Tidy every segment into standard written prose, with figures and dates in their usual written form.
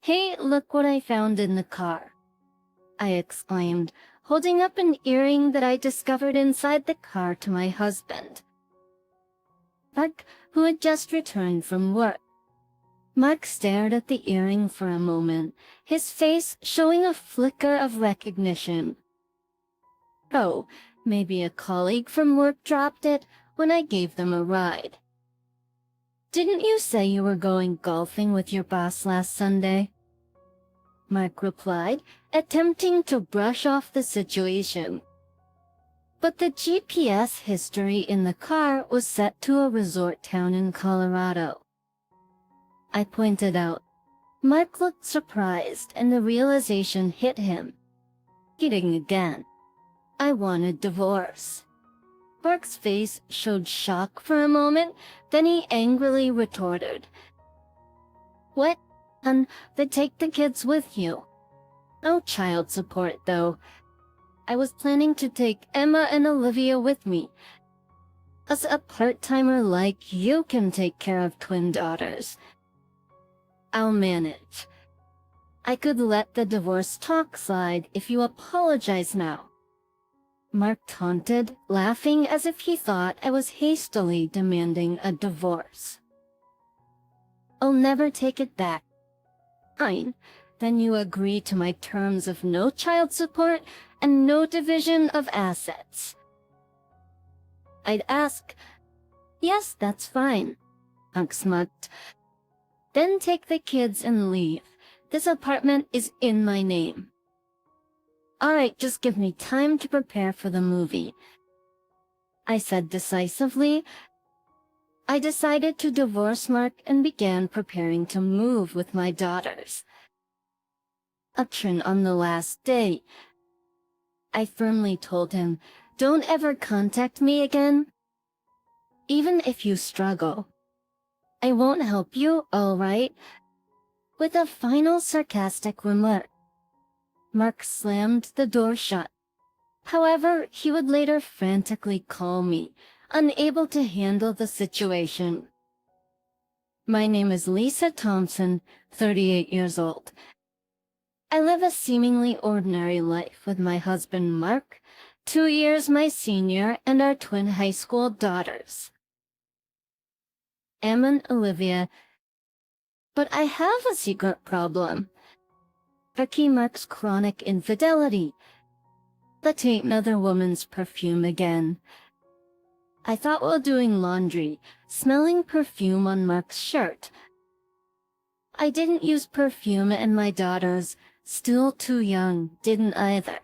"Hey, look what I found in the car," I exclaimed, holding up an earring that I discovered inside the car to my husband, Mark, who had just returned from work. Mark stared at the earring for a moment, his face showing a flicker of recognition. "Oh, maybe a colleague from work dropped it when I gave them a ride." "Didn't you say you were going golfing with your boss last Sunday?" Mark replied, attempting to brush off the situation. But the GPS history in the car was set to a resort town in Colorado. I pointed out. Mark looked surprised, and the realization hit him. Kidding again. I wanted divorce. Mark's face showed shock for a moment, then he angrily retorted, "What? Then take the kids with you. No child support, though. I was planning to take Emma and Olivia with me. As a part-timer like you can take care of twin daughters. I'll manage. I could let the divorce talk slide if you apologize now." Mark taunted, laughing as if he thought I was hastily demanding a divorce. "I'll never take it back." "Fine. Then you agree to my terms of no child support and no division of assets." I'd ask, "Yes, that's fine," Mark smirked. "Then take the kids and leave. This apartment is in my name." "All right, just give me time to prepare for the movie," I said decisively. I decided to divorce Mark and began preparing to move with my daughters. On the last day, I firmly told him, "Don't ever contact me again. Even if you struggle, I won't help you, all right?" With a final sarcastic remark, Mark slammed the door shut. However, he would later frantically call me, unable to handle the situation. "My name is Lisa Thompson, 38 years old. I live a seemingly ordinary life with my husband Mark, 2 years my senior, and our twin high school daughters, Emma and Olivia. But I have a secret problem. Mark's chronic infidelity. That ain't another woman's perfume again." I thought while doing laundry, smelling perfume on Mark's shirt. I didn't use perfume, and my daughters, still too young, didn't either.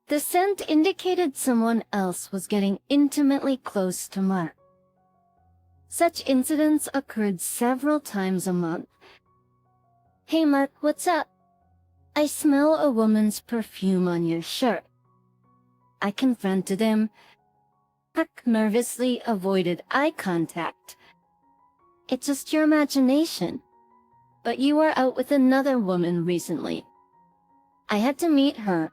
The scent indicated someone else was getting intimately close to Mark. Such incidents occurred several times a month. "Hey Mark, what's up? I smell a woman's perfume on your shirt." I confronted him. Mark nervously avoided eye contact. "It's just your imagination. But you were out with another woman recently. I had to meet her.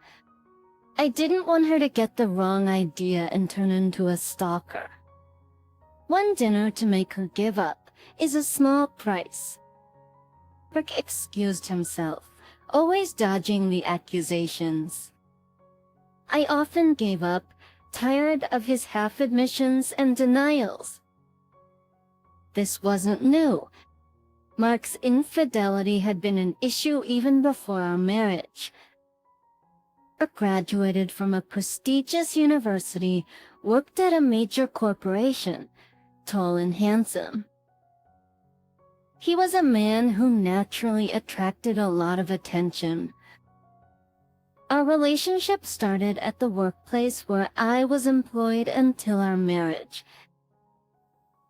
I didn't want her to get the wrong idea and turn into a stalker. One dinner to make her give up is a small price." Mark excused himself, always dodging the accusations. I often gave up, tired of his half-admissions and denials. This wasn't new. Mark's infidelity had been an issue even before our marriage. Mark graduated from a prestigious university, worked at a major corporation, tall and handsome. He was a man who naturally attracted a lot of attention. Our relationship started at the workplace where I was employed until our marriage.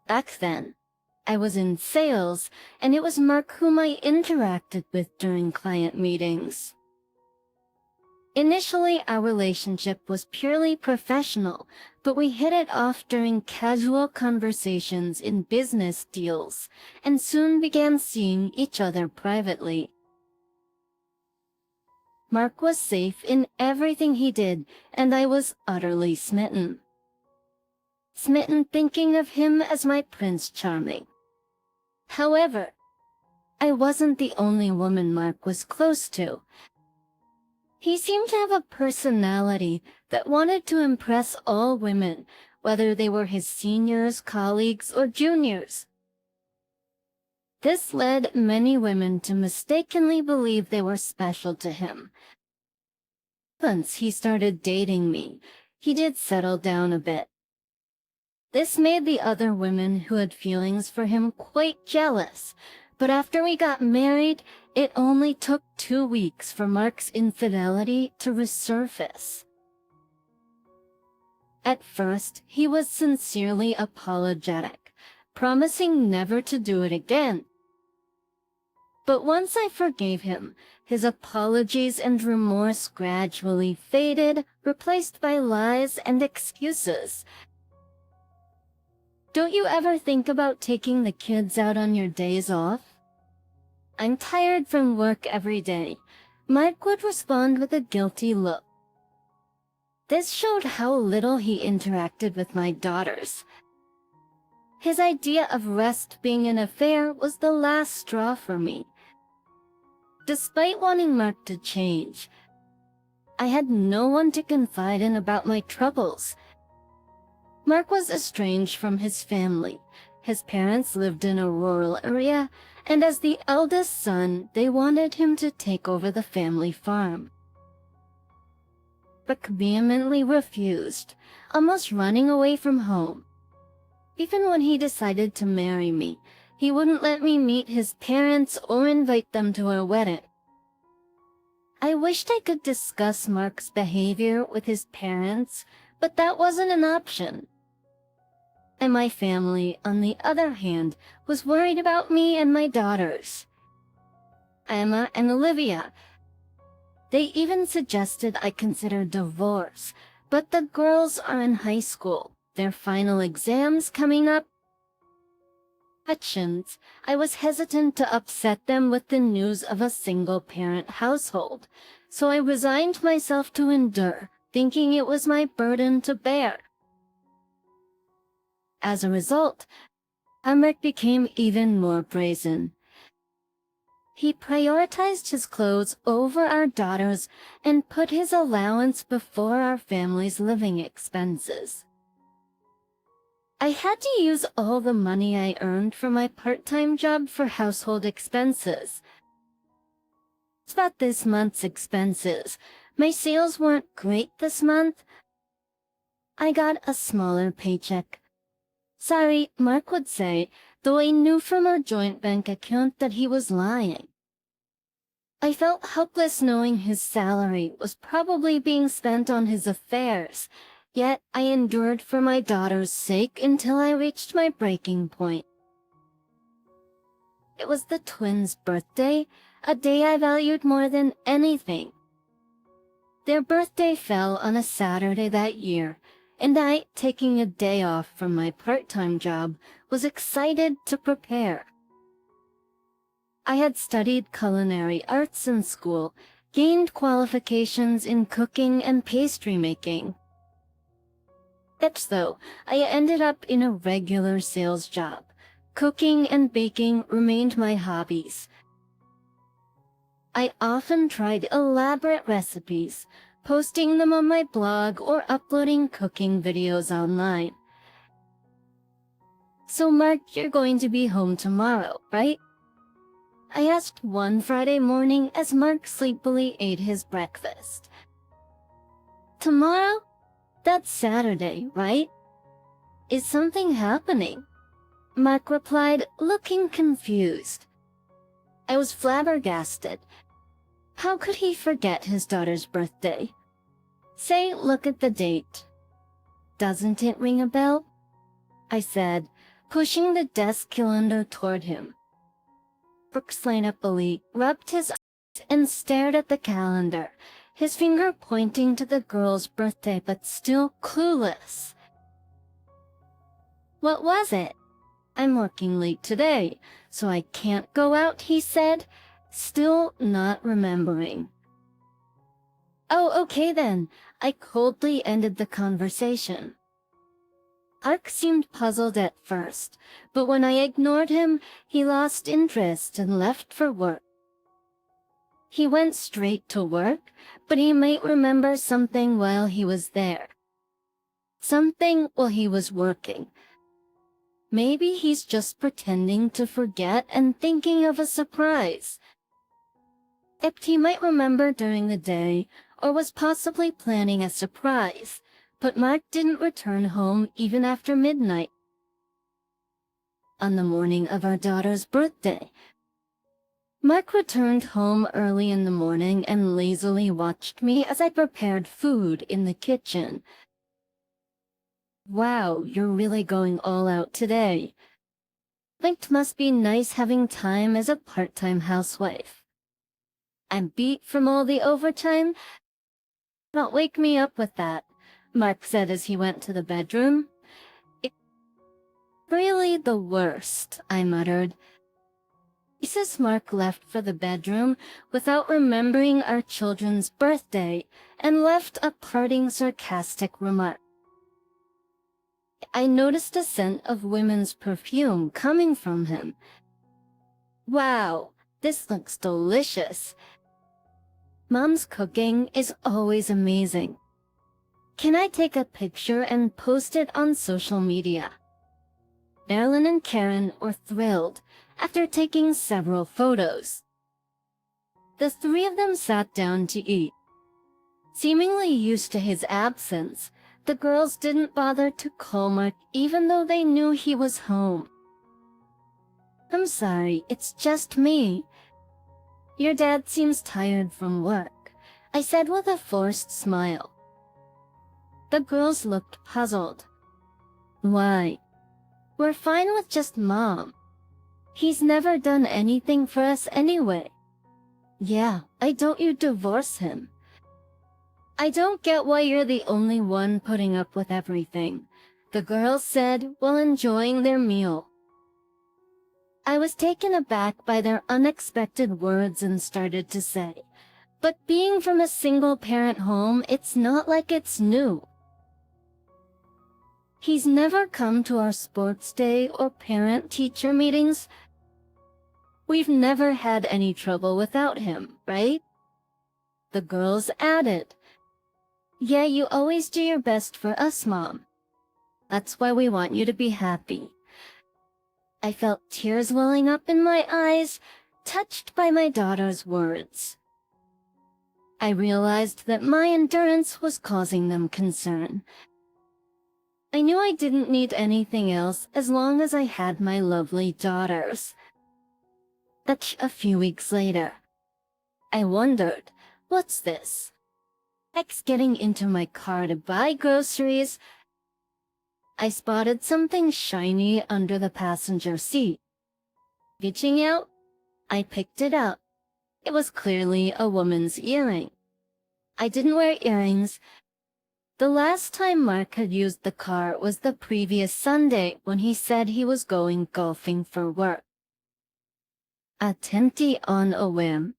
Back then, I was in sales, and it was Mark whom I interacted with during client meetings. Initially, our relationship was purely professional, but we hit it off during casual conversations in business deals, and soon began seeing each other privately. Mark was safe in everything he did, and I was utterly smitten. Smitten thinking of him as my Prince Charming. However, I wasn't the only woman Mark was close to. He seemed to have a personality that wanted to impress all women, whether they were his seniors, colleagues, or juniors. This led many women to mistakenly believe they were special to him. Once he started dating me, he did settle down a bit. This made the other women who had feelings for him quite jealous, but after we got married, it only took 2 weeks for Mark's infidelity to resurface. At first, he was sincerely apologetic, promising never to do it again. But once I forgave him, his apologies and remorse gradually faded, replaced by lies and excuses. Don't you ever think about taking the kids out on your days off? I'm tired from work every day. Mike would respond with a guilty look. This showed how little he interacted with my daughters. His idea of rest being an affair was the last straw for me. Despite wanting Mark to change, I had no one to confide in about my troubles. Mark was estranged from his family. His parents lived in a rural area, and as the eldest son, they wanted him to take over the family farm. But vehemently refused, almost running away from home. Even when he decided to marry me, he wouldn't let me meet his parents or invite them to our wedding. I wished I could discuss Mark's behavior with his parents, but that wasn't an option. And my family, on the other hand, was worried about me and my daughters, Emma and Olivia. They even suggested I consider divorce, but the girls are in high school, their final exams coming up. I was hesitant to upset them with the news of a single-parent household, so I resigned myself to endure, thinking it was my burden to bear. As a result, Mark became even more brazen. He prioritized his clothes over our daughters and put his allowance before our family's living expenses. I had to use all the money I earned from my part-time job for household expenses. It's about this month's expenses. My sales weren't great this month. I got a smaller paycheck. Sorry, Mark would say, though I knew from our joint bank account that he was lying. I felt helpless knowing his salary was probably being spent on his affairs, yet I endured for my daughter's sake until I reached my breaking point. It was the twins' birthday, a day I valued more than anything. Their birthday fell on a Saturday that year, and I, taking a day off from my part-time job, was excited to prepare. I had studied culinary arts in school, gained qualifications in cooking and pastry making. Though I ended up in a regular sales job. Cooking and baking remained my hobbies. I often tried elaborate recipes, posting them on my blog or uploading cooking videos online. So Mark, you're going to be home tomorrow, right? I asked one Friday morning as Mark sleepily ate his breakfast. Tomorrow? That's Saturday, right? Is something happening? Mark replied, looking confused. I was flabbergasted. How could he forget his daughter's birthday? Say, look at the date. Doesn't it ring a bell? I said, pushing the desk calendar toward him. Brookslanapoli rubbed his eyes and stared at the calendar, his finger pointing to the girl's birthday but still clueless. What was it? I'm working late today, so I can't go out, he said, still not remembering. Oh, okay then, I coldly ended the conversation. Mark seemed puzzled at first, but when I ignored him, he lost interest and left for work. He went straight to work, but he might remember something while he was there. Something while he was working. Maybe he's just pretending to forget and thinking of a surprise. Except he might remember during the day, or was possibly planning a surprise, but Mark didn't return home even after midnight. On the morning of our daughter's birthday, Mark returned home early in the morning and lazily watched me as I prepared food in the kitchen. Wow, you're really going all out today. It must be nice having time as a part-time housewife. I'm beat from all the overtime. Don't wake me up with that, Mark said as he went to the bedroom. It's really the worst, I muttered. Mrs. Mark left for the bedroom without remembering our children's birthday and left a parting sarcastic remark. I noticed a scent of women's perfume coming from him. Wow, this looks delicious. Mom's cooking is always amazing. Can I take a picture and post it on social media? Marilyn and Karen were thrilled after taking several photos. The three of them sat down to eat. Seemingly used to his absence, the girls didn't bother to call Mark even though they knew he was home. I'm sorry, it's just me. Your dad seems tired from work, I said with a forced smile. The girls looked puzzled. Why? We're fine with just Mom. He's never done anything for us anyway. Yeah, why don't you divorce him? I don't get why you're the only one putting up with everything, the girls said while enjoying their meal. I was taken aback by their unexpected words and started to say, but being from a single-parent home, it's not like it's new. He's never come to our sports day or parent-teacher meetings. We've never had any trouble without him, right? The girls added, Yeah, you always do your best for us, Mom. That's why we want you to be happy. I felt tears welling up in my eyes, touched by my daughter's words. I realized that my endurance was causing them concern. I knew I didn't need anything else as long as I had my lovely daughters. That's a few weeks later. I wondered, what's this? Getting into my car to buy groceries, I spotted something shiny under the passenger seat. Reaching out, I picked it up. It was clearly a woman's earring. I didn't wear earrings. The last time Mark had used the car was the previous Sunday when he said he was going golfing for work. Attempting on a whim,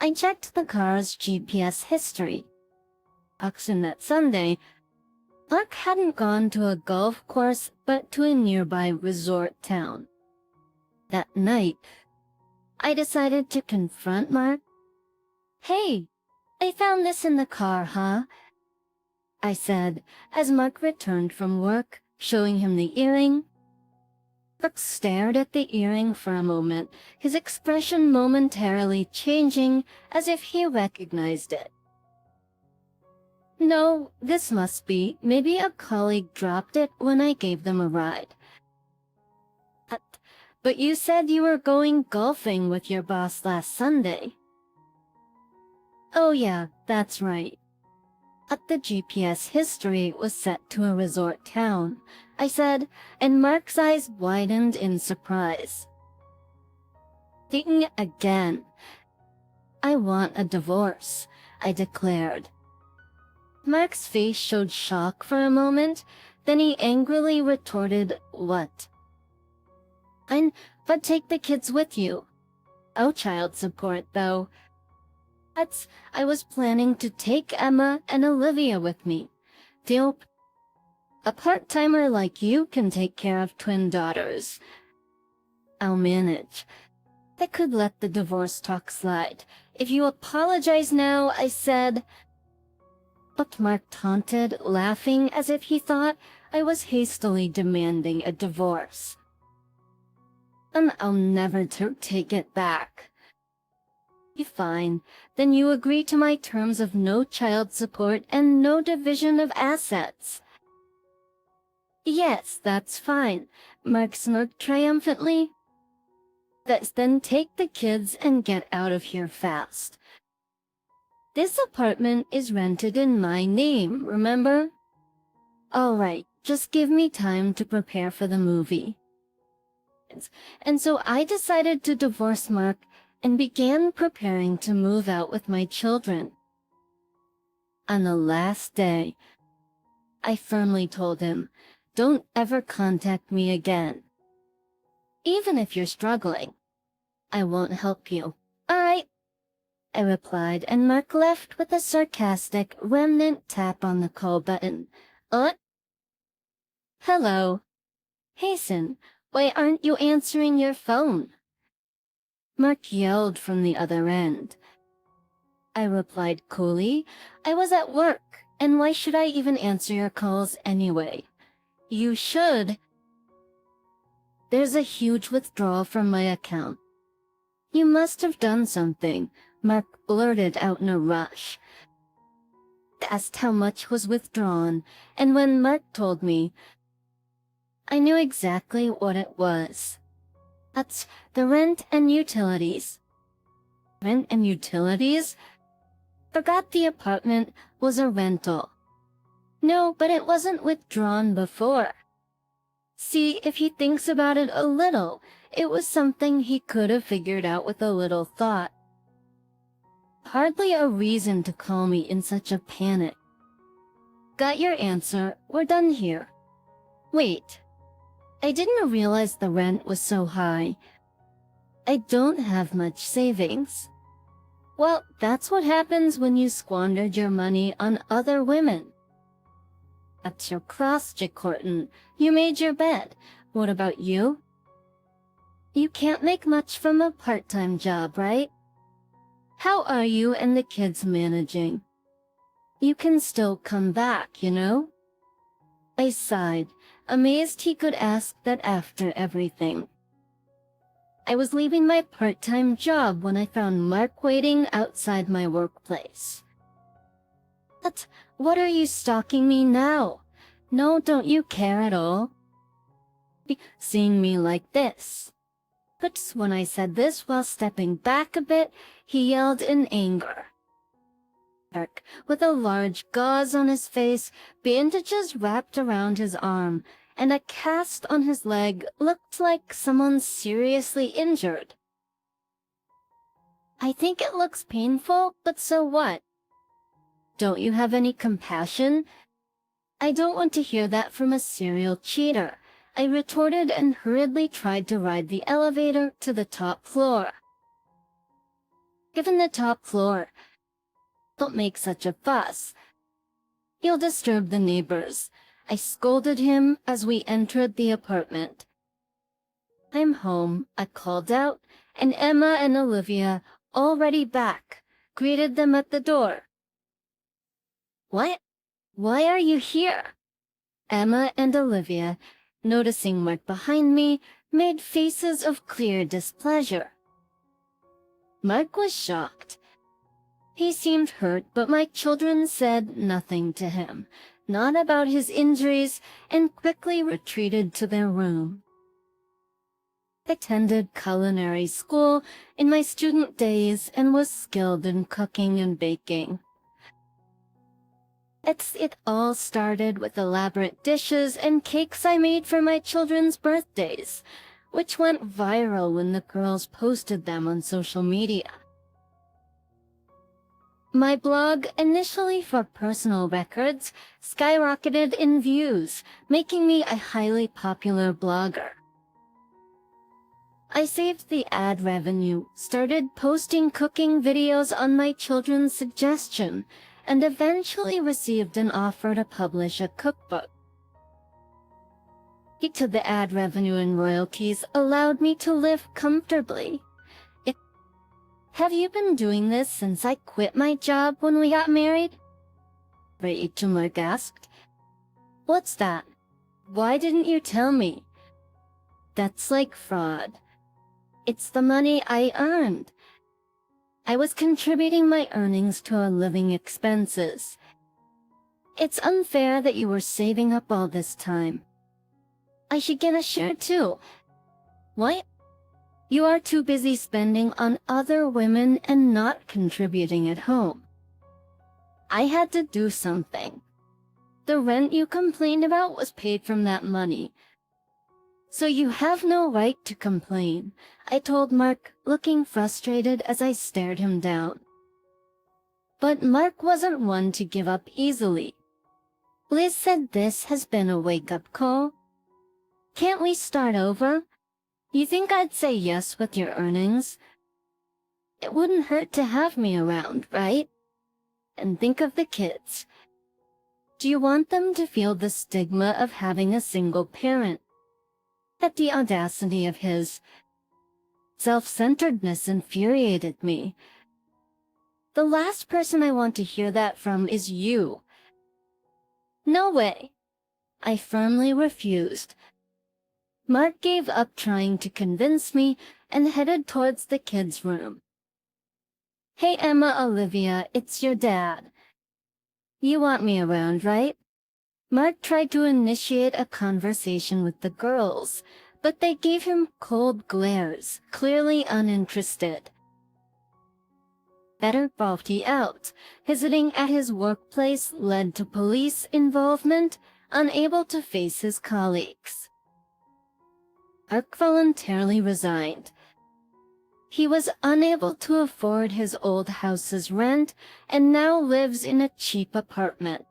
I checked the car's GPS history. On that Sunday, Mark hadn't gone to a golf course but to a nearby resort town. That night, I decided to confront Mark. Hey, I found this in the car, huh? I said as Mark returned from work, showing him the earring. Mark stared at the earring for a moment, his expression momentarily changing as if he recognized it. No, this must be. Maybe a colleague dropped it when I gave them a ride. But you said you were going golfing with your boss last Sunday. Oh yeah, that's right. The GPS history was set to a resort town, I said, and Mark's eyes widened in surprise. Thinking again. I want a divorce, I declared. Mark's face showed shock for a moment, then he angrily retorted, What? But take the kids with you. Oh, child support, though. I was planning to take Emma and Olivia with me. A part-timer like you can take care of twin daughters. I'll manage. I could let the divorce talk slide. If you apologize now, I said. But Mark taunted, laughing as if he thought I was hastily demanding a divorce. And I'll never take it back. Fine, then you agree to my terms of no child support and no division of assets. Yes, that's fine, Mark smirked triumphantly. Then take the kids and get out of here fast. This apartment is rented in my name, remember? All right, just give me time to prepare for the movie. And so I decided to divorce Mark and began preparing to move out with my children. On the last day, I firmly told him, don't ever contact me again. Even if you're struggling, I won't help you. All right, I replied, and Mark left with a sarcastic, remnant tap on the call button. Hello. Hasten, why aren't you answering your phone? Mark yelled from the other end. I replied coolly, I was at work, and why should I even answer your calls anyway? You should. There's a huge withdrawal from my account. You must have done something, Mark blurted out in a rush. Asked how much was withdrawn, and when Mark told me, I knew exactly what it was. That's the rent and utilities. Rent and utilities? Forgot the apartment was a rental. No, but it wasn't withdrawn before. See, if he thinks about it a little, it was something he could have figured out with a little thought. Hardly a reason to call me in such a panic. Got your answer, we're done here. Wait, I didn't realize the rent was so high. I don't have much savings. Well, that's what happens when you squandered your money on other women. That's your cross, Jack Horton. You made your bed. What about you? You can't make much from a part-time job, right? How are you and the kids managing? You can still come back, you know? I sighed, amazed he could ask that after everything. I was leaving my part-time job when I found Mark waiting outside my workplace. But what are you stalking me now? No, don't you care at all? Seeing me like this. But when I said this while stepping back a bit, he yelled in anger. Mark, with a large gauze on his face, bandages wrapped around his arm, and a cast on his leg looked like someone seriously injured. I think it looks painful, but so what? Don't you have any compassion? I don't want to hear that from a serial cheater, I retorted and hurriedly tried to ride the elevator to the top floor. Given the top floor, don't make such a fuss. You'll disturb the neighbors. I scolded him as we entered the apartment. I'm home, I called out, and Emma and Olivia, already back, greeted them at the door. What? Why are you here? Emma and Olivia, noticing Mark behind me, made faces of clear displeasure. Mark was shocked. He seemed hurt, but my children said nothing to him, not about his injuries, and quickly retreated to their room. I attended culinary school in my student days and was skilled in cooking and baking. It all started with elaborate dishes and cakes I made for my children's birthdays, which went viral when the girls posted them on social media. My blog, initially for personal records, skyrocketed in views, making me a highly popular blogger. I saved the ad revenue, started posting cooking videos on my children's suggestion, and eventually received an offer to publish a cookbook. to the ad revenue and royalties allowed me to live comfortably. Have you been doing this since I quit my job when we got married? Rachel asked. What's that? Why didn't you tell me? That's like fraud. It's the money I earned. I was contributing my earnings to our living expenses. It's unfair that you were saving up all this time. I should get a share too. What? You are too busy spending on other women and not contributing at home. I had to do something. The rent you complained about was paid from that money. So you have no right to complain, I told Mark, looking frustrated as I stared him down. But Mark wasn't one to give up easily. Liz said this has been a wake-up call. Can't we start over? You think I'd say yes with your earnings? It wouldn't hurt to have me around, right? And think of the kids. Do you want them to feel the stigma of having a single parent? That the audacity of his self-centeredness infuriated me. The last person I want to hear that from is you. No way. I firmly refused. Mark gave up trying to convince me and headed towards the kids' room. Hey Emma, Olivia, it's your dad. You want me around, right? Mark tried to initiate a conversation with the girls, but they gave him cold glares, clearly uninterested. Better brought he out. Visiting at his workplace led to police involvement, unable to face his colleagues. Mark voluntarily resigned. He was unable to afford his old house's rent and now lives in a cheap apartment.